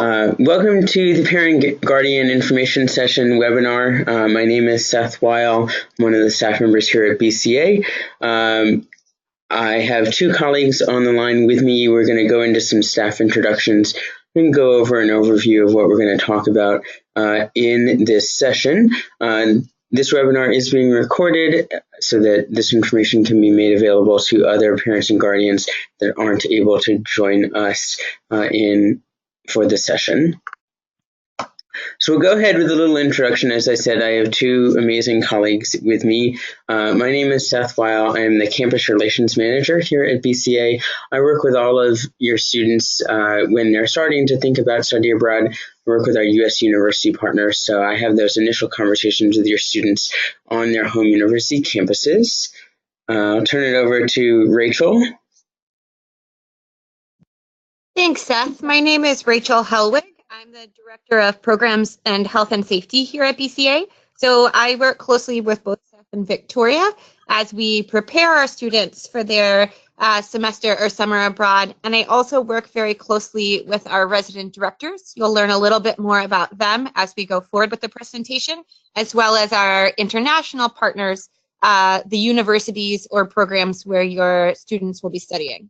Welcome to the Parent Guardian Information Session webinar. My name is Seth Weil. I'm one of the staff members here at BCA. I have two colleagues on the line with me. We're going to go into some staff introductions and go over an overview of what we're going to talk about in this session. This webinar is being recorded so that this information can be made available to other parents and guardians that aren't able to join us for the session. So we'll go ahead with a little introduction. As I said, I have two amazing colleagues with me. My name is Seth Weil. I am the Campus Relations Manager here at BCA. I work with all of your students when they're starting to think about study abroad. I work with our U.S. university partners, so I have those initial conversations with your students on their home university campuses. I'll turn it over to Rachel. Thanks, Seth. My name is Rachel Helwig. I'm the Director of Programs and Health and Safety here at BCA. So I work closely with both Seth and Victoria as we prepare our students for their semester or summer abroad. And I also work very closely with our resident directors. You'll learn a little bit more about them as we go forward with the presentation, as well as our international partners, the universities or programs where your students will be studying.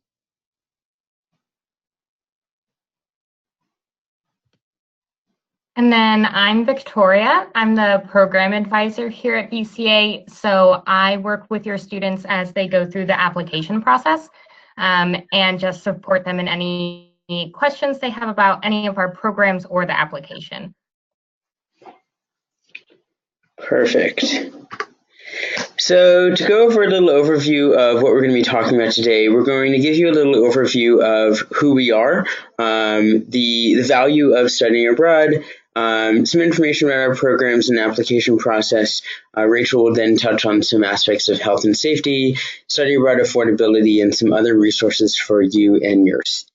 And then I'm Victoria. I'm the program advisor here at BCA. So I work with your students as they go through the application process and just support them in any questions they have about any of our programs or the application. Perfect. So to go over a little overview of what we're going to be talking about today, we're going to give you a little overview of who we are, the value of studying abroad, some information about our programs and application process. Rachel will then touch on some aspects of health and safety, study abroad affordability, and some other resources for you and your students.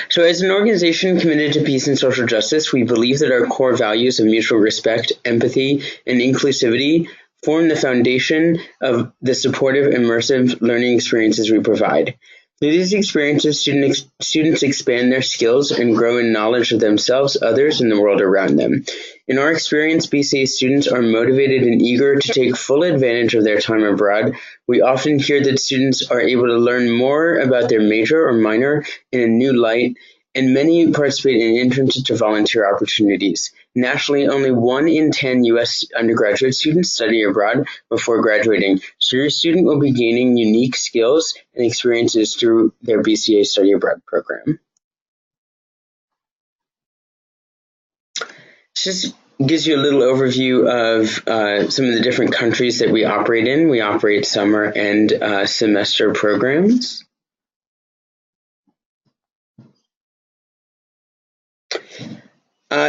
So as an organization committed to peace and social justice, we believe that our core values of mutual respect, empathy, and inclusivity form the foundation of the supportive, immersive learning experiences we provide. Through these experiences, students expand their skills and grow in knowledge of themselves, others, and the world around them. In our experience, BCA students are motivated and eager to take full advantage of their time abroad. We often hear that students are able to learn more about their major or minor in a new light, and many participate in internships or volunteer opportunities. Nationally, only 1 in 10 U.S. undergraduate students study abroad before graduating, so your student will be gaining unique skills and experiences through their BCA Study Abroad program. This just gives you a little overview of some of the different countries that we operate in. We operate summer and semester programs.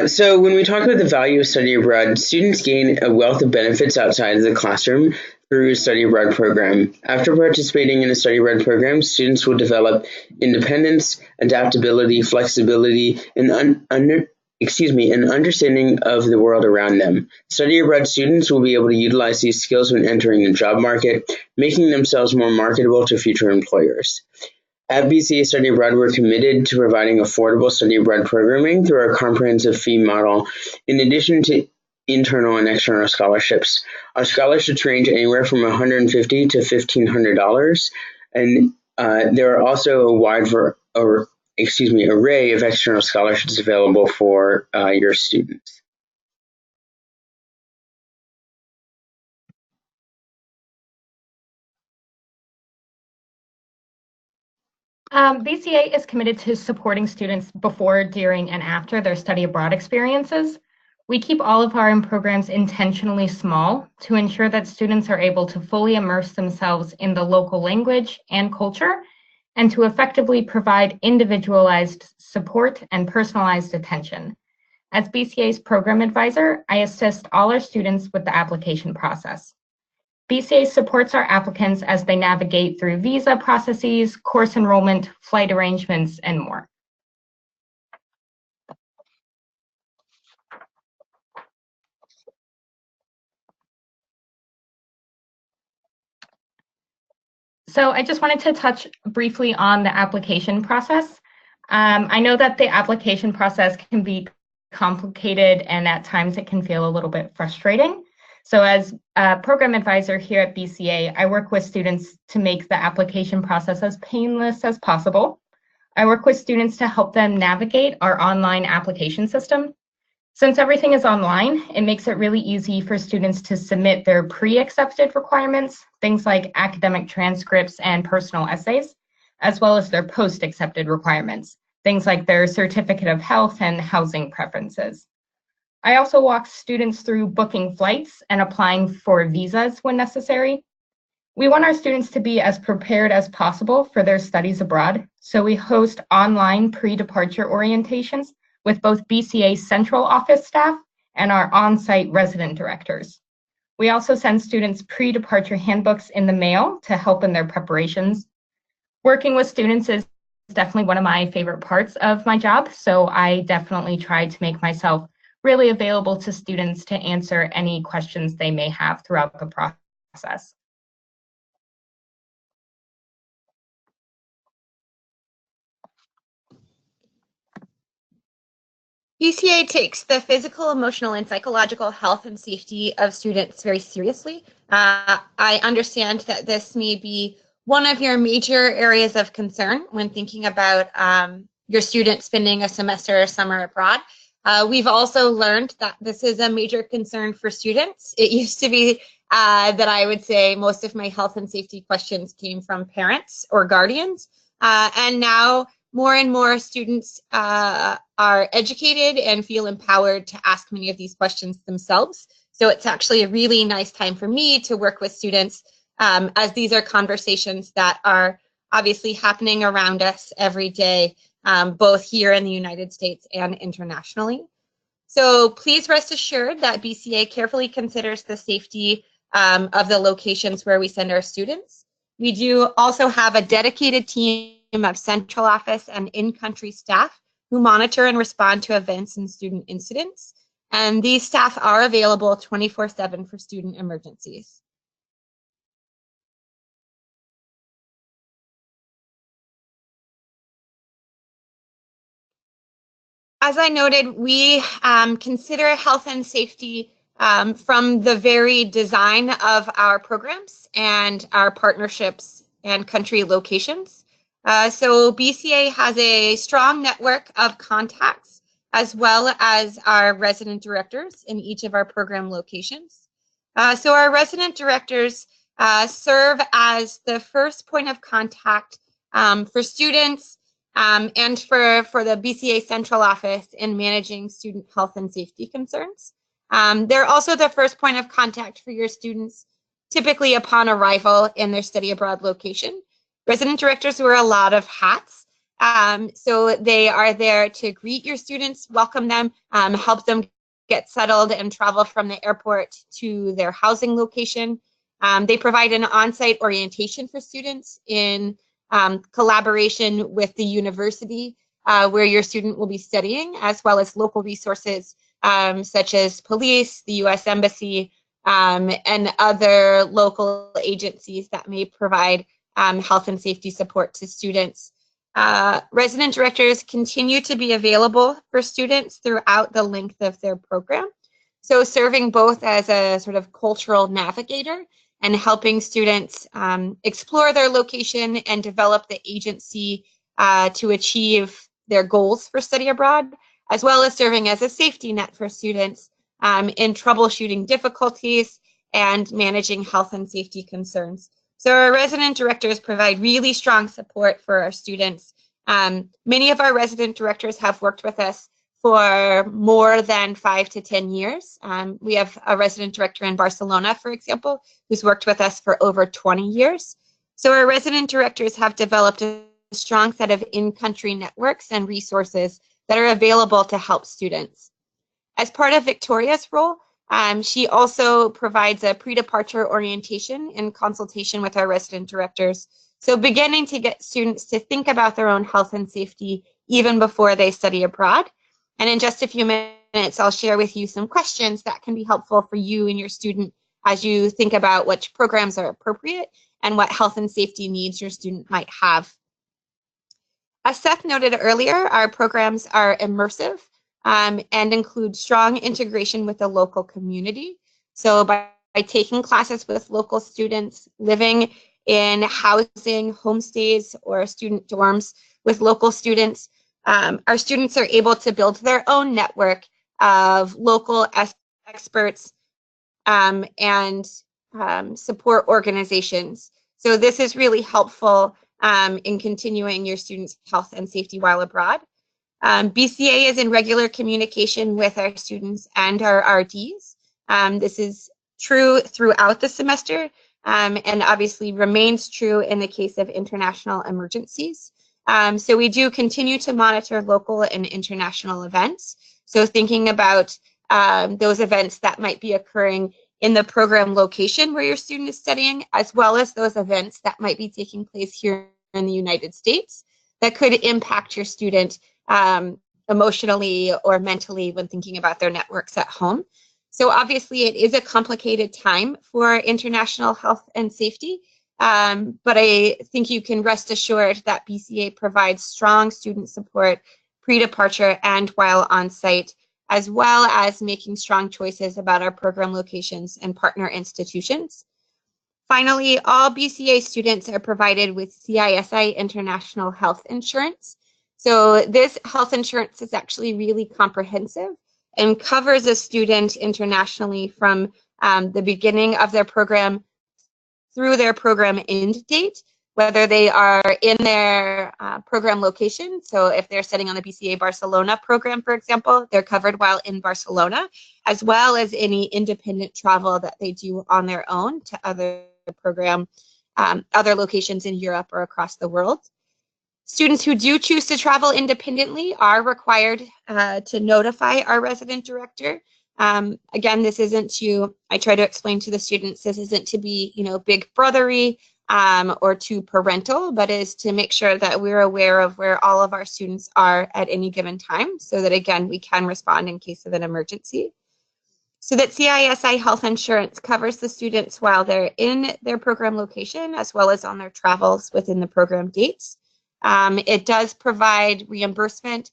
So when we talk about the value of study abroad, students gain a wealth of benefits outside of the classroom through a study abroad program. After participating in a study abroad program, students will develop independence, adaptability, flexibility, and an understanding of the world around them. Study abroad students will be able to utilize these skills when entering the job market, making themselves more marketable to future employers. At BCA Study Abroad, we're committed to providing affordable study abroad programming through our comprehensive fee model, in addition to internal and external scholarships. Our scholarships range anywhere from $150 to $1,500, and there are also a wide array of external scholarships available for your students. BCA is committed to supporting students before, during, and after their study abroad experiences. We keep all of our programs intentionally small to ensure that students are able to fully immerse themselves in the local language and culture, and to effectively provide individualized support and personalized attention. As BCA's program advisor, I assist all our students with the application process. BCA supports our applicants as they navigate through visa processes, course enrollment, flight arrangements, and more. So I just wanted to touch briefly on the application process. I know that the application process can be complicated and at times it can feel a little bit frustrating. So as a program advisor here at BCA, I work with students to make the application process as painless as possible. I work with students to help them navigate our online application system. Since everything is online, it makes it really easy for students to submit their pre-accepted requirements, things like academic transcripts and personal essays, as well as their post-accepted requirements, things like their certificate of health and housing preferences. I also walk students through booking flights and applying for visas when necessary. We want our students to be as prepared as possible for their studies abroad, so we host online pre-departure orientations with both BCA central office staff and our on-site resident directors. We also send students pre-departure handbooks in the mail to help in their preparations. Working with students is definitely one of my favorite parts of my job, so I definitely try to make myself really available to students to answer any questions they may have throughout the process. BCA takes the physical, emotional, and psychological health and safety of students very seriously. I understand that this may be one of your major areas of concern when thinking about your student spending a semester or summer abroad. We've also learned that this is a major concern for students. It used to be that I would say most of my health and safety questions came from parents or guardians, and now more and more students are educated and feel empowered to ask many of these questions themselves. So it's actually a really nice time for me to work with students, as these are conversations that are obviously happening around us every day, both here in the United States and internationally. So please rest assured that BCA carefully considers the safety of the locations where we send our students. We do also have a dedicated team of central office and in-country staff who monitor and respond to events and student incidents. And these staff are available 24/7 for student emergencies. As I noted, we consider health and safety from the very design of our programs and our partnerships and country locations. So BCA has a strong network of contacts as well as our resident directors in each of our program locations. So our resident directors serve as the first point of contact for students and for the BCA central office in managing student health and safety concerns. They're also the first point of contact for your students, typically upon arrival in their study abroad location. Resident directors wear a lot of hats. So they are there to greet your students, welcome them, help them get settled and travel from the airport to their housing location. They provide an on-site orientation for students in collaboration with the university where your student will be studying, as well as local resources such as police, the U.S. Embassy, and other local agencies that may provide health and safety support to students. Resident directors continue to be available for students throughout the length of their program. So serving both as a sort of cultural navigator and helping students explore their location and develop the agency to achieve their goals for study abroad, as well as serving as a safety net for students in troubleshooting difficulties and managing health and safety concerns. So our resident directors provide really strong support for our students. Many of our resident directors have worked with us for more than 5 to 10 years. We have a resident director in Barcelona, for example, who's worked with us for over 20 years. So our resident directors have developed a strong set of in-country networks and resources that are available to help students. As part of Victoria's role, she also provides a pre-departure orientation in consultation with our resident directors. So beginning to get students to think about their own health and safety even before they study abroad. And in just a few minutes, I'll share with you some questions that can be helpful for you and your student as you think about which programs are appropriate and what health and safety needs your student might have. As Seth noted earlier, our programs are immersive and include strong integration with the local community. So by taking classes with local students, living in housing, homestays, or student dorms with local students, our students are able to build their own network of local experts and support organizations. So this is really helpful in continuing your students' health and safety while abroad. BCA is in regular communication with our students and our RDs. This is true throughout the semester and obviously remains true in the case of international emergencies. So we do continue to monitor local and international events. So thinking about those events that might be occurring in the program location where your student is studying, as well as those events that might be taking place here in the United States that could impact your student emotionally or mentally when thinking about their networks at home. So obviously it is a complicated time for international health and safety, but I think you can rest assured that BCA provides strong student support pre-departure and while on site, as well as making strong choices about our program locations and partner institutions. Finally, all BCA students are provided with CISI International Health Insurance. So this health insurance is actually really comprehensive and covers a student internationally from the beginning of their program through their program end date, whether they are in their program location. So if they're studying on the BCA Barcelona program, for example, they're covered while in Barcelona, as well as any independent travel that they do on their own to other locations in Europe or across the world. Students who do choose to travel independently are required to notify our resident director. Again, this isn't I try to explain to the students, this isn't to be, big brothery or too parental, but is to make sure that we're aware of where all of our students are at any given time so that, again, we can respond in case of an emergency. So that CISI health insurance covers the students while they're in their program location, as well as on their travels within the program dates. It does provide reimbursement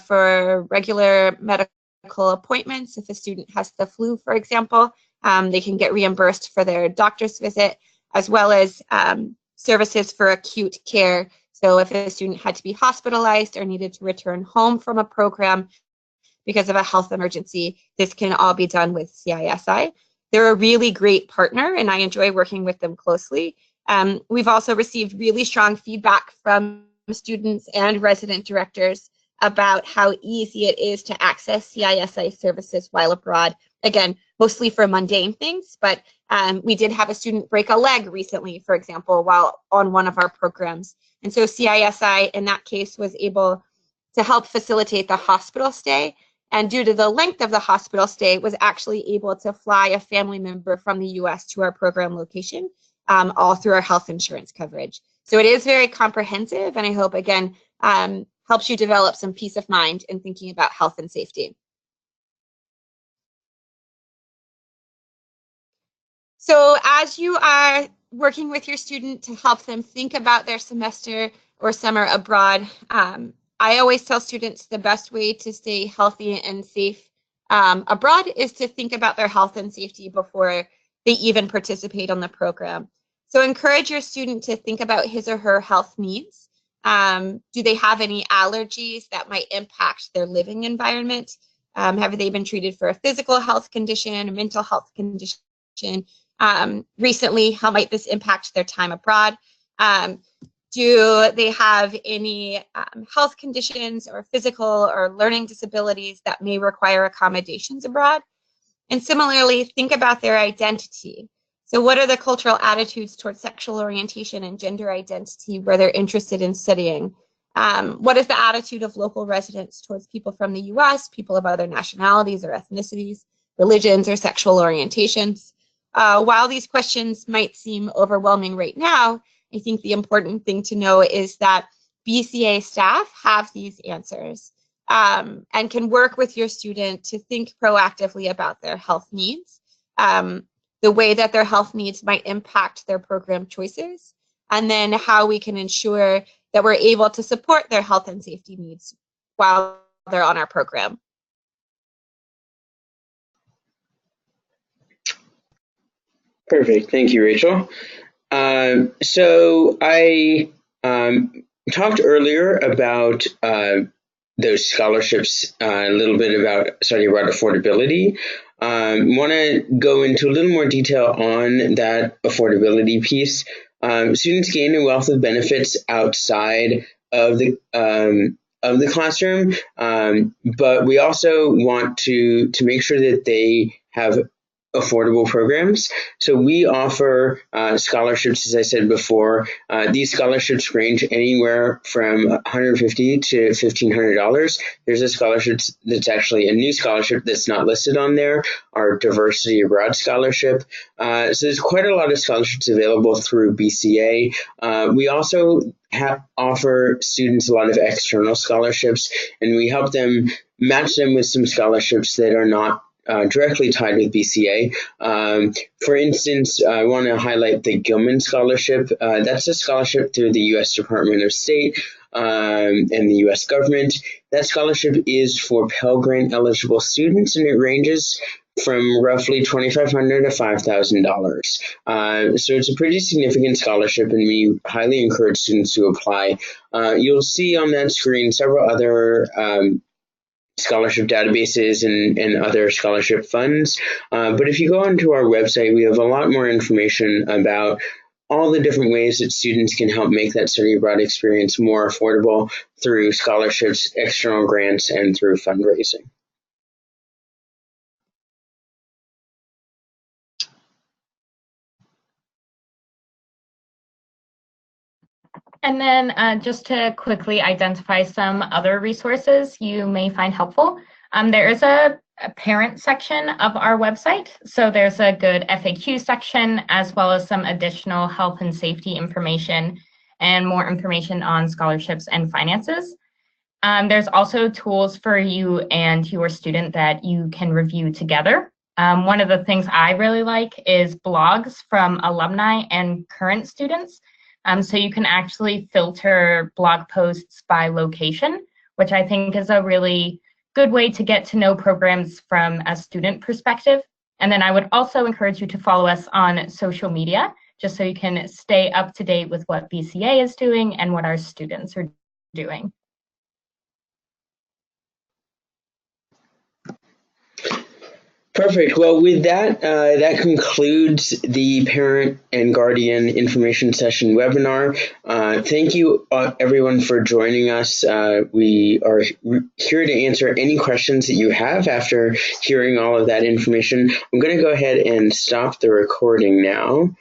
for regular medical appointments. If a student has the flu, for example, they can get reimbursed for their doctor's visit, as well as services for acute care. So if a student had to be hospitalized or needed to return home from a program because of a health emergency, this can all be done with CISI. They're a really great partner, and I enjoy working with them closely. We've also received really strong feedback from students and resident directors about how easy it is to access CISI services while abroad. Again, mostly for mundane things, but we did have a student break a leg recently, for example, while on one of our programs. And so CISI in that case was able to help facilitate the hospital stay, and due to the length of the hospital stay, was actually able to fly a family member from the US to our program location, all through our health insurance coverage. So it is very comprehensive, and I hope, again, helps you develop some peace of mind in thinking about health and safety. So as you are working with your student to help them think about their semester or summer abroad, I always tell students the best way to stay healthy and safe abroad is to think about their health and safety before they even participate on the program. So encourage your student to think about his or her health needs. Do they have any allergies that might impact their living environment? Have they been treated for a physical health condition, a mental health condition? Recently, how might this impact their time abroad? Do they have any health conditions or physical or learning disabilities that may require accommodations abroad? And similarly, think about their identity. So what are the cultural attitudes towards sexual orientation and gender identity where they're interested in studying? What is the attitude of local residents towards people from the US, people of other nationalities or ethnicities, religions, or sexual orientations? While these questions might seem overwhelming right now, I think the important thing to know is that BCA staff have these answers and can work with your student to think proactively about their health needs, the way that their health needs might impact their program choices, and then how we can ensure that we're able to support their health and safety needs while they're on our program. Perfect. Thank you, Rachel. So I talked earlier about those scholarships, a little bit about study abroad affordability. Want to go into a little more detail on that affordability piece. Students gain a wealth of benefits outside of the classroom, but we also want to make sure that they have affordable programs. So we offer scholarships, as I said before. These scholarships range anywhere from $150 to $1,500. There's a scholarship that's actually a new scholarship that's not listed on there, our Diversity Abroad Scholarship. So there's quite a lot of scholarships available through BCA. We also offer students a lot of external scholarships, and we help them match them with some scholarships that are not directly tied with BCA. For instance, I want to highlight the Gilman Scholarship. That's a scholarship through the U.S. Department of State and the U.S. government. That scholarship is for Pell Grant eligible students, and it ranges from roughly $2,500 to $5,000. So it's a pretty significant scholarship, and we highly encourage students to apply. You'll see on that screen several other scholarship databases and other scholarship funds. But if you go onto our website, we have a lot more information about all the different ways that students can help make that study abroad experience more affordable through scholarships, external grants, and through fundraising. And then just to quickly identify some other resources you may find helpful, there is a parent section of our website. So there's a good FAQ section, as well as some additional health and safety information and more information on scholarships and finances. There's also tools for you and your student that you can review together. One of the things I really like is blogs from alumni and current students. So you can actually filter blog posts by location, which I think is a really good way to get to know programs from a student perspective. And then I would also encourage you to follow us on social media, just so you can stay up to date with what BCA is doing and what our students are doing. Perfect. Well, with that, that concludes the Parent and Guardian Information Session webinar. Thank you, everyone, for joining us. We are here to answer any questions that you have after hearing all of that information. I'm going to go ahead and stop the recording now.